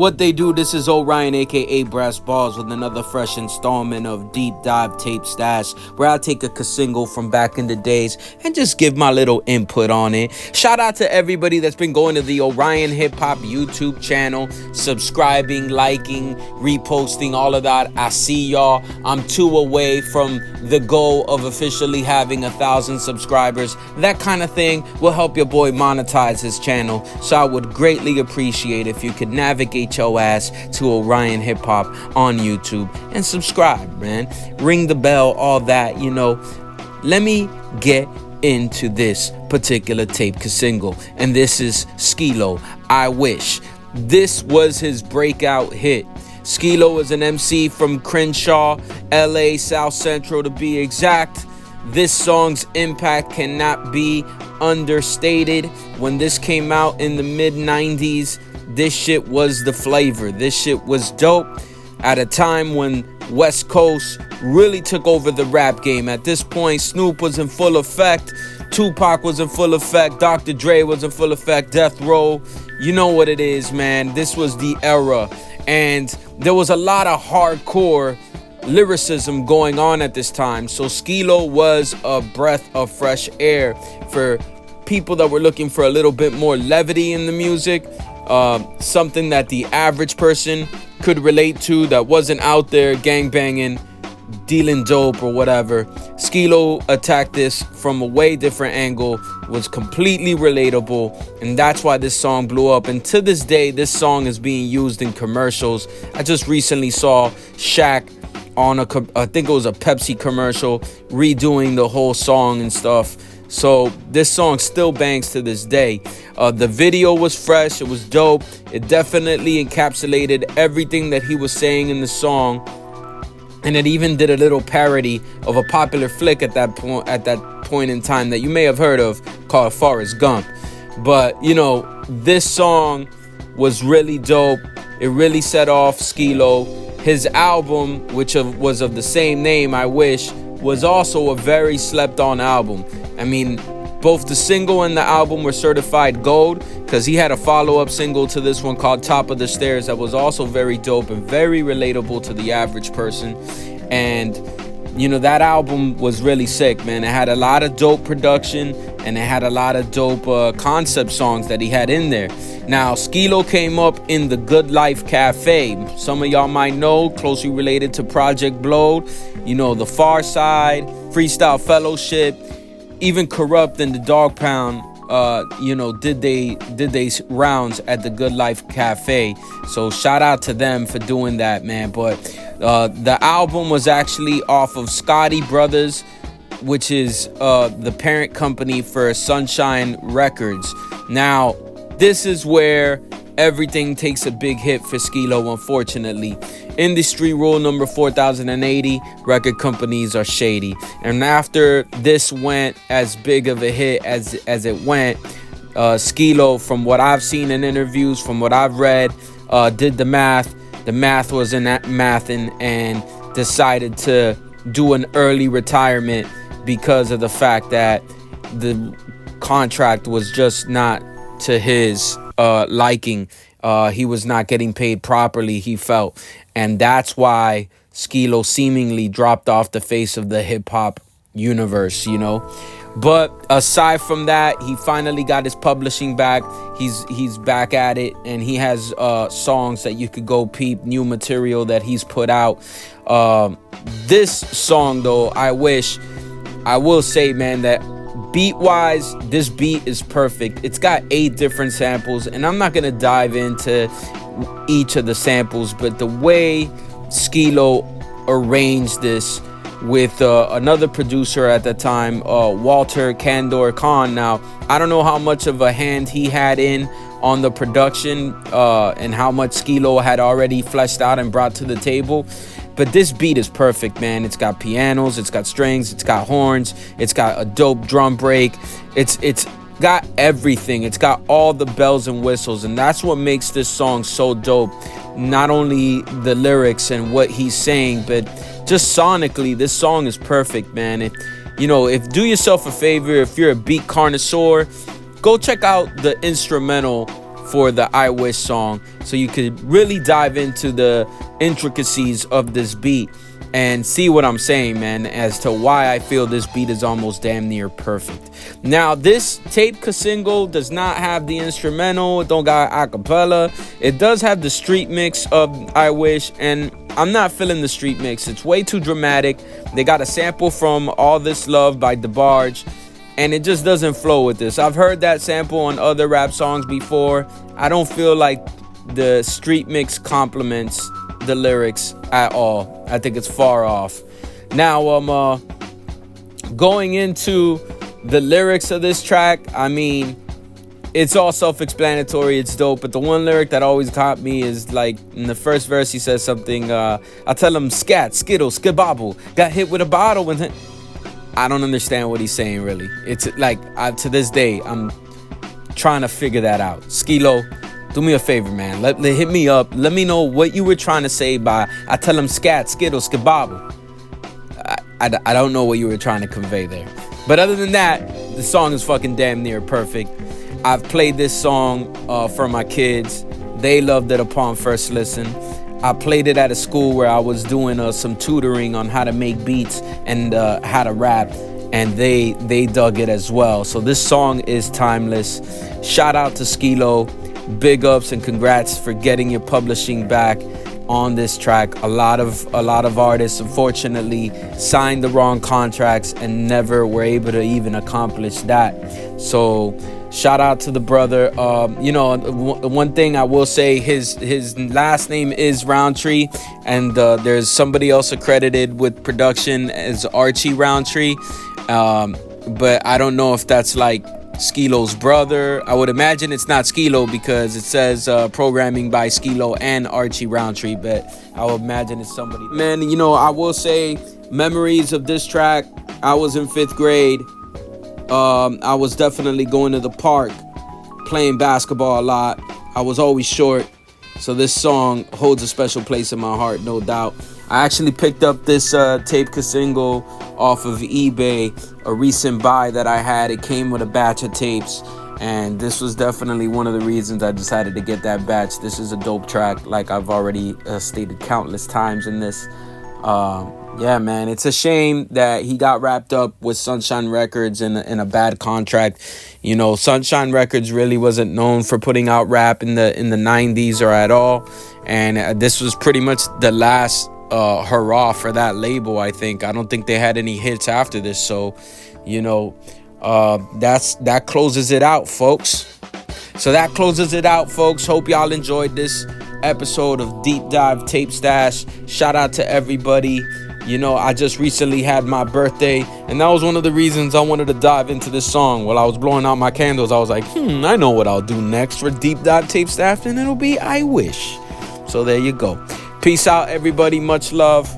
What they do, this is Orion aka Brass Balls with another fresh installment of Deep Dive Tape Stash, where I take a single from back in the days and just give my little input on it. Shout out to everybody that's been going to the OrionHiphop YouTube channel, subscribing, liking, reposting, all of that. I see y'all. I'm 2 away from the goal of officially having 1,000 subscribers. That kind of thing will help your boy monetize his channel, so I would greatly appreciate if you could navigate your ass to OrionHiphop on YouTube and subscribe, man. Ring the bell, all that, you know. Let me get into this particular tape single, and this is Skee Lo, I Wish. This was his breakout hit. Skee Lo is an MC from Crenshaw, LA, South Central to be exact. This song's impact cannot be understated. When this came out in the mid-90s, this shit was the flavor. This shit was dope at a time when West Coast really took over the rap game. At this point, Snoop was in full effect, Tupac was in full effect, Dr. Dre was in full effect, Death Row. You know what it is, man. This was the era, and there was a lot of hardcore lyricism going on at this time. So Skee Lo was a breath of fresh air for people that were looking for a little bit more levity in the music. Something that the average person could relate to, that wasn't out there gangbanging, dealing dope or whatever. Skee Lo attacked this from a way different angle, was completely relatable, and that's why this song blew up. And to this day, this song is being used in commercials. I just recently saw Shaq on I think it was a Pepsi commercial, redoing the whole song and stuff. So this song still bangs to this day. The video was fresh, it was dope. It definitely encapsulated everything that he was saying in the song, and it even did a little parody of a popular flick at that point in time that you may have heard of, called Forrest Gump. But you know, this song was really dope. It really set off Skee Lo. His album, which was of the same name, I Wish, was also a very slept on album. I mean, both the single and the album were certified gold, because he had a follow-up single to this one called Top of the Stairs that was also very dope and very relatable to the average person. And you know, that album was really sick, man. It had a lot of dope production, and it had a lot of dope concept songs that he had in there. Now, Skee Lo came up in the Good Life Cafe. Some of y'all might know, closely related to Project Blowed, you know, The Far Side, Freestyle Fellowship, even Corrupt and the Dog Pound, you know, did they rounds at the Good Life Cafe. So shout out to them for doing that, man. But the album was actually off of Scotty Brothers, which is the parent company for Sunshine Records. Now, this is where everything takes a big hit for Skee Lo, unfortunately. Industry rule number 4080, record companies are shady. And after this went as big of a hit as it went, Skee Lo, from what I've seen in interviews, from what I've read, did the math. The math was in that mathing, and decided to do an early retirement because of the fact that the contract was just not to his liking. He was not getting paid properly, he felt, and that's why Skee Lo seemingly dropped off the face of the hip-hop universe, you know. But aside from that, he finally got his publishing back. He's back at it, and he has songs that you could go peep, new material that he's put out. This song, though, I Wish, I will say, man, that beat-wise, this beat is perfect. It's got 8 different samples, and I'm not gonna dive into each of the samples, but the way Skee Lo arranged this with another producer at the time, Walter Candor Khan. Now, I don't know how much of a hand he had in on the production and how much Skee Lo had already fleshed out and brought to the table, but this beat is perfect, man. It's got pianos, it's got strings, it's got horns, it's got a dope drum break, it's got everything. It's got all the bells and whistles, and that's what makes this song so dope. Not only the lyrics and what he's saying, but just sonically, this song is perfect, man. If do yourself a favor, if you're a beat connoisseur, go check out the instrumental for the I Wish song, so you could really dive into the intricacies of this beat and see what I'm saying, man, as to why I feel this beat is almost damn near perfect. Now, this tape single does not have the instrumental. It don't got acapella. It does have the street mix of I Wish, and I'm not feeling the street mix. It's way too dramatic. They got a sample from All This Love by DeBarge, and it just doesn't flow with this. I've heard that sample on other rap songs before. I don't feel like the street mix complements the lyrics at all. I think it's far off. Now, going into the lyrics of this track, I mean, it's all self-explanatory. It's dope. But the one lyric that always caught me is like in the first verse, he says something. I tell him scat, skittle, skibobble. Got hit with a bottle. And I don't understand what he's saying, really. It's like, to this day, I'm trying to figure that out. Skee Lo, do me a favor, man. Hit me up. Let me know what you were trying to say by I tell him scat, skittle, skibobble. I don't know what you were trying to convey there. But other than that, the song is fucking damn near perfect. I've played this song for my kids. They loved it upon first listen. I played it at a school where I was doing some tutoring on how to make beats and how to rap, and they dug it as well. So this song is timeless. Shout out to Skee Lo. Big ups and congrats for getting your publishing back on this track. A lot of artists unfortunately signed the wrong contracts and never were able to even accomplish that. So shout out to the brother. One thing I will say, his last name is Roundtree, and there's somebody else accredited with production as Archie Roundtree, but I don't know if that's like Skee Lo's brother. I would imagine it's not Skee Lo because it says programming by Skee Lo and Archie Roundtree, but I would imagine it's somebody. Man, I will say, memories of this track, I was in 5th grade. I was definitely going to the park, playing basketball a lot. I was always short, so this song holds a special place in my heart, no doubt. I actually picked up this tape single off of eBay, a recent buy that I had. It came with a batch of tapes, and this was definitely one of the reasons I decided to get that batch. This is a dope track, like I've already stated countless times in this. Yeah, man, it's a shame that he got wrapped up with Sunshine Records in a bad contract. Sunshine Records really wasn't known for putting out rap in the 90s or at all, and this was pretty much the last hurrah for that label. I don't think they had any hits after this, so that closes it out, folks. Hope y'all enjoyed this episode of Deep Dive Tape Stash. Shout out to everybody. I just recently had my birthday, and that was one of the reasons I wanted to dive into this song. While I was blowing out my candles, I was like, I know what I'll do next for Deep Dive Tape Stash, and it'll be I Wish. So there you go. Peace out, everybody. Much love.